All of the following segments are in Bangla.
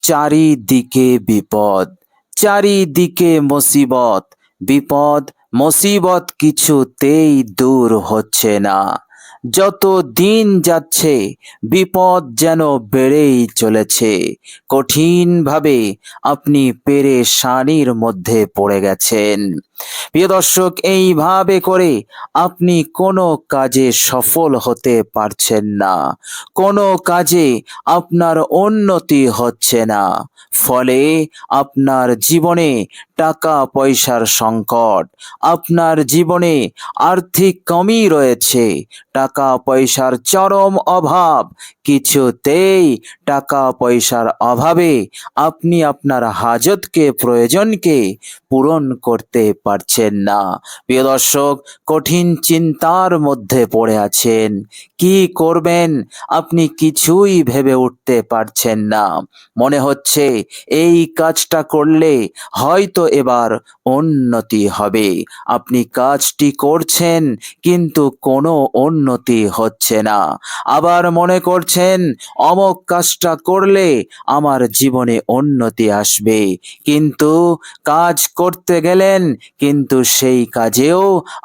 চারিদিকে বিপদ, চারিদিকে মুসিবত, বিপদ মুসিবত কিছুতেই দূর হচ্ছে না। যত দিন যাচ্ছে বিপদ যেন বেড়েই চলেছে। কঠিনভাবে আপনি পেরেশানির মধ্যে পড়ে গেছেন। প্রিয় দর্শক, এইভাবে করে আপনি কোনো কাজে সফল হতে পারছেন না, কোনো কাজে আপনার উন্নতি হচ্ছে না। ফলে আপনার জীবনে টাকা পয়সার সংকট, আপনার জীবনে আর্থিক কমি রয়েছে, টাকা পয়সার চরম অভাব। কিছুতেই টাকা পয়সার অভাবে আপনি আপনার হাজতকে, প্রয়োজনকে পূরণ করতে পারছেন না। প্রিয় দর্শক, কঠিন চিন্তার মধ্যে পড়ে আছেন। কি করবেন আপনি কিছুই ভেবে উঠতে পারছেন না। মনে হচ্ছে এই কাজটা করলে হয়তো এবার উন্নতি হবে। আপনি কাজটি করছেন কিন্তু কোনো উন্নতি হচ্ছে না। আবার মনে করছেন অমুক কাজটা করলে আমার জীবনে উন্নতি আসবে, কিন্তু কাজ করতে গেলেন কিন্তু সেই কাজেও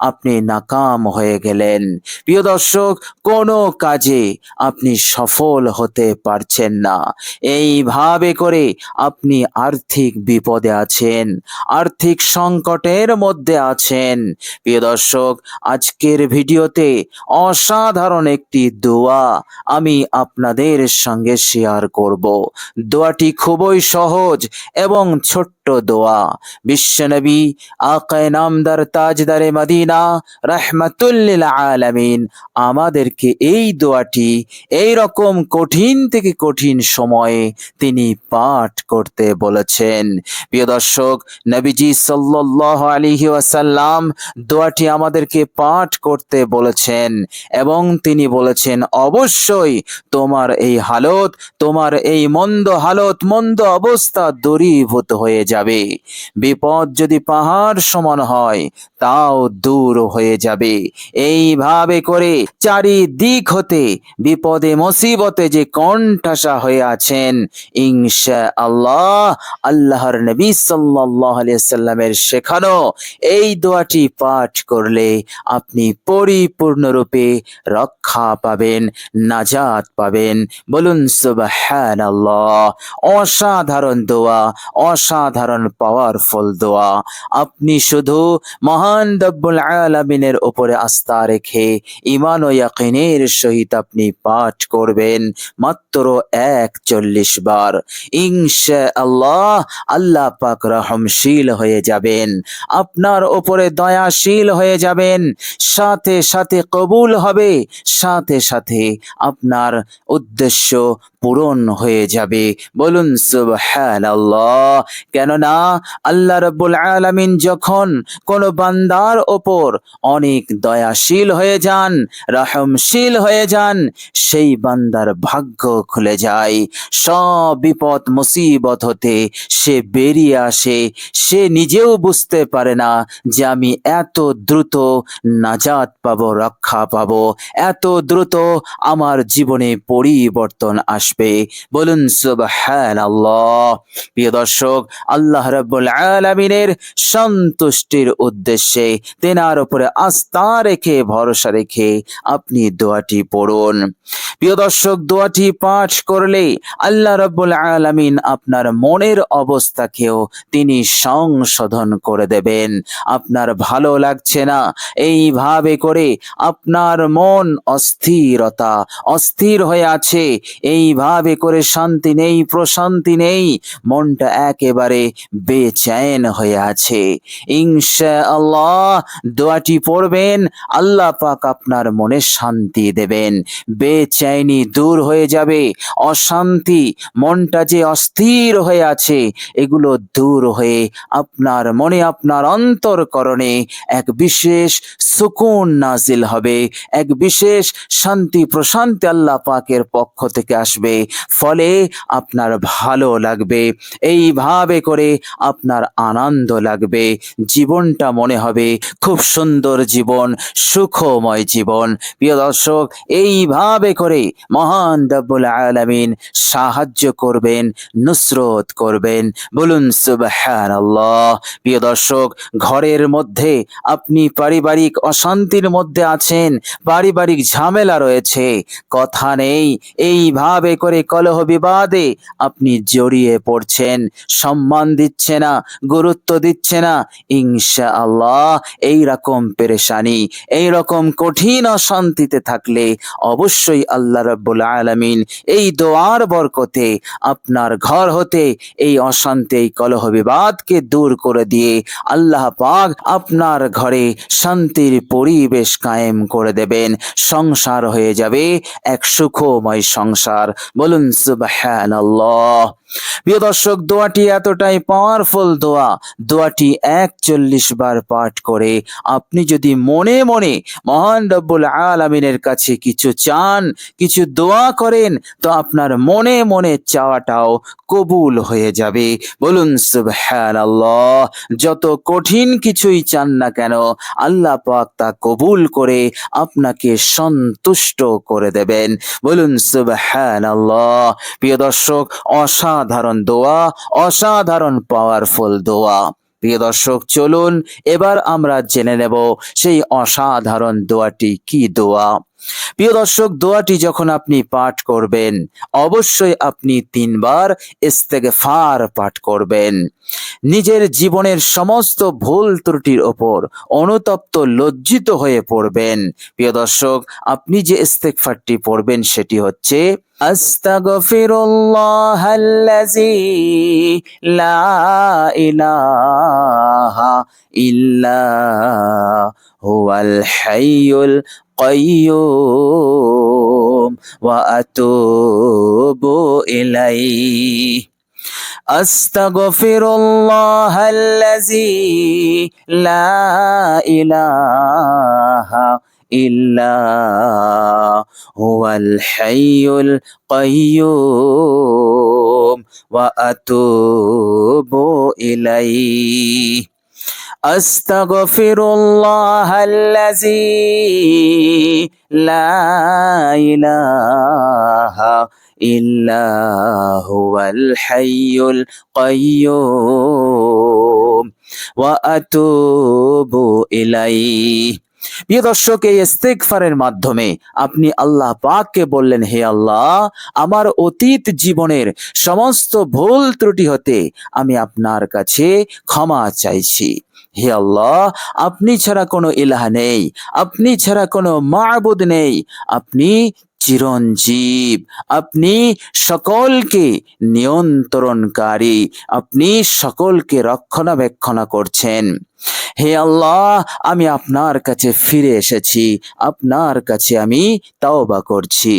আপনি নাকাম হয়ে গেলেন। প্রিয় দর্শক, কোনো কাজে আপনি সফল হতে পারছেন না। এইভাবে করে আপনি আর্থিক বিপদে আছেন, আর্থিক সংকটের মধ্যে আছেন। প্রিয় দর্শক, আজকের ভিডিওতে অসাধারণ একটি দোয়া আমি আপনাদের সঙ্গে শেয়ার করব। দোয়াটি খুবই সহজ এবং ছোট্ট দোয়া। বিশ্বনবী আকায়ে নামদার তাজদারে মদিনা রাহমাতুল লিল আলামিন আমাদেরকে এই দোয়াটি এই রকম কঠিন থেকে কঠিন সময়ে তিনি পাঠ করতে বলেছেন। প্রিয় দর্শক, নবীজি সাল্লাল্লাহু আলাইহি ওয়াসাল্লাম দোয়াটি আমাদেরকে পাঠ করতে বলেছেন এবং তিনি বলেছেন, অবশ্যই তোমার এই হালত, তোমার এই মন্দ হালত, মন্দ অবস্থা দূরীভূত হয়ে যাবে। বিপদ যদি পাহাড় সমান হয় তাও দূর হয়ে যাবে। এইভাবে করে চারিদিক হতে বিপদে মুসিবতে যে কণ্ঠাসা হয়ে আছেন, ইনশাআল্লাহ আল্লাহর নবী সাল্লাল্লাহু আলাইহি সাল্লামের শেখানো এই দোয়াটি পাঠ করলে আপনি পরিপূর্ণরূপে রক্ষা পাবেন, নাজাত পাবেন। বলুন সুবহানাল্লাহ। অসাধারণ দোয়া, অসাধারণ পাওয়ারফুল দোয়া। আপনি শুধু মহান রব্বুল আলামিনের উপরে আস্থা রেখে ঈমান ও ইয়াকিনের সহিত আপনি পাঠ করবেন মাত্র 41 বার। ইনশাআল্লাহ আল্লাহ পাক রহমশীল হয়ে যাবেন, আপনার উপরে দয়াশীল হয়ে যাবেন, সাথে সাথে কবুল হবে, সাথে সাথে আপনার উদ্দেশ্য পূরণ হয়ে যাবে। বলুন সুবহানাল্লাহ। কেননা আল্লাহ রাব্বুল আলামিন যখন কোন বান্দার ওপর অনেক দয়াশীল হয়ে যান, রহমশীল হয়ে যান, সেই বান্দার ভাগ্য খুলে যায়। সব বিপদ মুসিবত হতে সে বেরিয়ে আসে। সে নিজেও বুঝতে পারে না যে আমি এত দ্রুত নাজাত পাবো, রক্ষা পাবো, এত দ্রুত আমার জীবনে পরিবর্তন আসবে। বলুন সুবহানাল্লাহ। প্রিয় দর্শক, আল্লাহ রাব্বুল আলামিনের সন্তুষ্টির উদ্দেশ্যে তেনার উপরে আস্থা রেখে, ভরসা রেখে আপনি দোয়াটি পড়ুন। প্রিয় দর্শক, দোয়াটি পাঠ করলে আল্লাহ রাব্বুল আলামিন আপনার মনের অবস্থাকেও তিনি সংশোধন করে দেবেন। আপনার ভালো লাগছে না, এইভাবে করে আপনার মন অস্থির হয়ে আছে, এইভাবে করে শান্তি নেই, প্রশান্তি নেই, মনটা একেবারে বেচैन হয়ে আছে। ইনশাআল্লাহ দোয়াটি পড়বেন, আল্লাহ পাক আপনার মনে শান্তি দেবেন, বেচैनी দূর হয়ে যাবে, অশান্তি, মনটা যে অস্থির হয়ে আছে এগুলো দূর হয়ে আপনার মনে, আপনার অন্তরকরণে এক বিশেষ সুকুন নাজিল হবে, এক বিশেষ শান্তি প্রশান্তি আল্লাহ পাকের পক্ষ থেকে আসবে। ফলে আপনার ভালো লাগবে। এইভাবে করে করে আপনার আনন্দ লাগবে, জীবনটা মনে হবে খুব সুন্দর জীবন, সুখময় জীবন। প্রিয় দর্শক, এইভাবে করে মহান রব্বুল আলামিন সাহায্য করবেন, নুসরত করবেন। বলুন সুবহানাল্লাহ। প্রিয় দর্শক, ঘরের মধ্যে আপনি পারিবারিক অশান্তির মধ্যে আছেন, পারিবারিক ঝামেলা রয়েছে, কথা নেই, এইভাবে করে কলহ বিবাদে আপনি জড়িয়ে পড়ছেন, সম্মান দিচ্ছে না, গুরুত্ব দিচ্ছে না। ইনশাআল্লাহ এই রকম পেরেশানি, এই রকম কঠিন অশান্তিতে থাকলে অবশ্যই আল্লাহ রাব্বুল আলামিন এই দোয়ার বরকতে আপনার ঘর হতে এই অশান্তি, এই কলহ বিবাদকে দূর করে দিয়ে আল্লাহ পাক আপনার ঘরে শান্তির পরিবেশ কায়েম করে দেবেন। সংসার হয়ে যাবে এক সুখময় সংসার। বলুন সুবহানাল্লাহ। প্রিয় দর্শক, দোয়াটি এতটাই পাওয়ারফুল দোয়া, দোয়াটি 41 বার পাঠ করে আপনি যদি মনে মনে মহান রব্বুল আলামিনের কাছে কিছু চান, কিছু দোয়া করেন, তো আপনার মনে মনে চাওয়াটাও কবুল হয়ে যাবে। বলুন সুবহানাল্লাহ। যত কঠিন কিছুই চান না কেন, আল্লাহ পাক তা কবুল করে আপনাকে সন্তুষ্ট করে দেবেন। বলুন সুবহানাল্লাহ। প্রিয় দর্শক, অসাধারণ দোয়া, অসাধারণ পাওয়ারফুল দোয়া। প্রিয় দর্শক, চলুন এবার আমরা জেনে নেব সেই অসাধারণ দোয়াটি কি দোয়া। প্রিয় দর্শক, দোয়াটি যখন আপনি পাঠ করবেন, অবশ্যই আপনি 3 বার ইস্তেগফার পাঠ করবেন। নিজের জীবনের সমস্ত ভুল ত্রুটির ওপর অনুতপ্ত লজ্জিত হয়ে পড়বেন। প্রিয় দর্শক, আপনি যে ইস্তেগফারটি পড়বেন সেটি হচ্ছে আস্তাগফিরুল্লাহাল্লাযী লা ইলাহা ইল্লা হুয়াল হাইয়ুল কাইয়্যুম ওয়া আতুবু ইলাইহি। আস্তাগফিরুল্লাহাল্লাযী লা ইলাহা ইল্লা হুয়াল হাইয়ুল কাইয়্যুম ওয়া আতুবু ইলাইহি। আস্তাগফিরুল্লাহাল্লাযী লা ইলাহা ইল্লা হুয়াল হাইয়ুল কাইয়্যুম ওয়া আতুবু ইলাইহি। প্রিয় দর্শক, এই ইস্তেগফারের মাধ্যমে আপনি আল্লাহ পাককে বললেন, হে আল্লাহ, আমার অতীত জীবনের সমস্ত ভুল ত্রুটি হতে আমি আপনার কাছে ক্ষমা চাইছি। হে আল্লাহ, আপনি ছাড়া কোনো ইলাহ নেই, আপনি ছাড়া কোনো মাবুদ নেই, আপনি চিরঞ্জীব, আপনি সকলকে নিয়ন্ত্রণকারী, আপনি সকলকে রক্ষণাবেক্ষণ করছেন। হে আল্লাহ, আমি আপনার কাছে ফিরে এসেছি, আপনার কাছে আমি তাওবা করছি।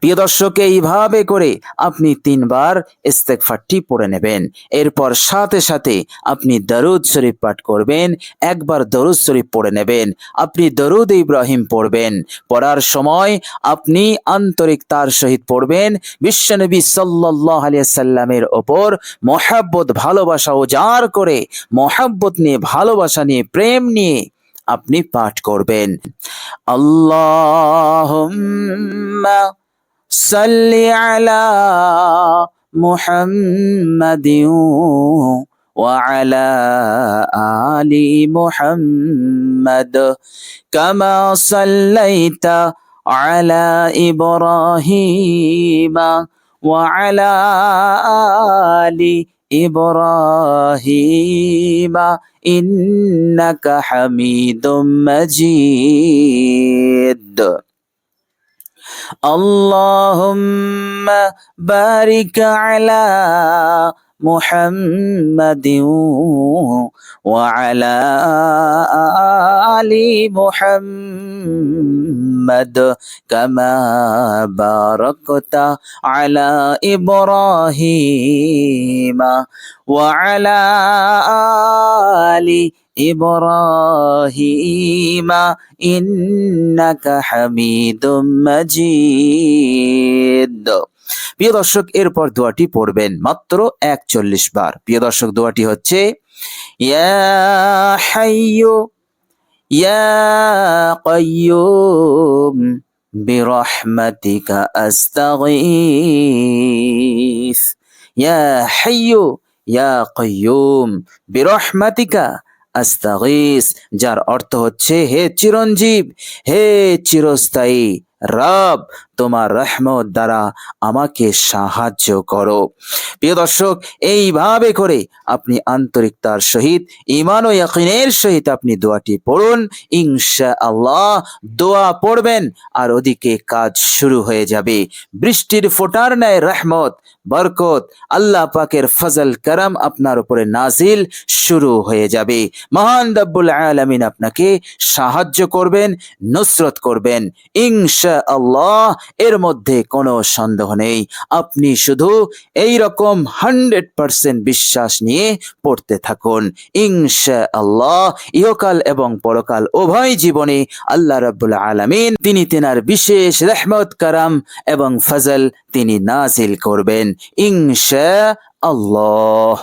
প্রিয় দর্শক, এইভাবে করে আপনি 3 বার ইস্তেগফারটি পড়ে নেবেন। এরপর সাথে সাথে আপনি দরুদ শরীফ পাঠ করবেন, একবার দরুদ শরীফ পড়ে নেবেন। আপনি দরুদ ইব্রাহিম পড়বেন। পড়ার সময় আপনি আন্তরিকতার সহিত পড়বেন, বিশ্বনবী সাল্লাল্লাহু আলাইহি সাল্লামের ওপর মহব্বত, ভালোবাসা উজাড় করে, মহব্বত নিয়ে, ভালোবাসা নিয়ে, প্রেম নিয়ে আপনি পাঠ করবেন। আল্লাহুম্মা সাল্লি আলা মুহাম্মাদিন ওয়া আলা আলি মুহাম্মাদ কামা সাল্লাইতা আলা ইব্রাহিমা ওয়া আলা আলি ইব্রাহিমা ইন্নাকা হামিদুম মাজিদ। আল্লাহুম্মা বারিক আলা মুহাম্মাদিন ওয়া আলা আলি মুহাম্মাদ কামা বারাকতা আলা ইব্রাহিমা ওয়া আলা আলি ইব্রাহিমা ইন্নাকা হামিদুম মাজিদ। প্রিয় দর্শক, এরপর দোয়াটি পড়বেন মাত্র 41 বার। প্রিয় দর্শক, দোয়াটি হচ্ছে ইয়া হাইয়ু ইয়া কাইয়ুম বিরহমাতিকা আস্তাগীথ। ইয়া হাইয়ু ইয়া কাইয়ুম বিরহমাতিকা আস্তাগীস, যার অর্থ হচ্ছে হে চিরঞ্জীব, হে চিরস্থায়ী রব, তোমার রহমত দ্বারা আমাকে সাহায্য করো। প্রিয় দর্শক, এইভাবে করে আপনি আন্তরিকতার সহিত, ঈমান ও ইয়াকিনের সহিত আপনি দোয়াটি পড়ুন। ইনশাআল্লাহ দোয়া পড়বেন আর ওদিকে কাজ শুরু হয়ে যাবে। বৃষ্টির ফোঁটার ন্যায় রহমত, বরকত, আল্লাহ পাকের ফজল করম আপনার উপরে নাজিল শুরু হয়ে যাবে। মহান রব্বুল আলামিন আপনাকে সাহায্য করবেন, নুসরত করবেন ইনশাআল্লাহ। এর মধ্যে কোনো সন্দেহ নেই। আপনি শুধু এই রকম 100% বিশ্বাস নিয়ে পড়তে থাকুন ইনশাআল্লাহ। ইহকাল এবং পরকাল উভয় জীবনে আল্লাহ রাব্বুল আলামিন তিনি তেনার বিশেষ রহমত করম এবং ফজল তিনি নাজিল করবেন ইনশাআল্লাহ।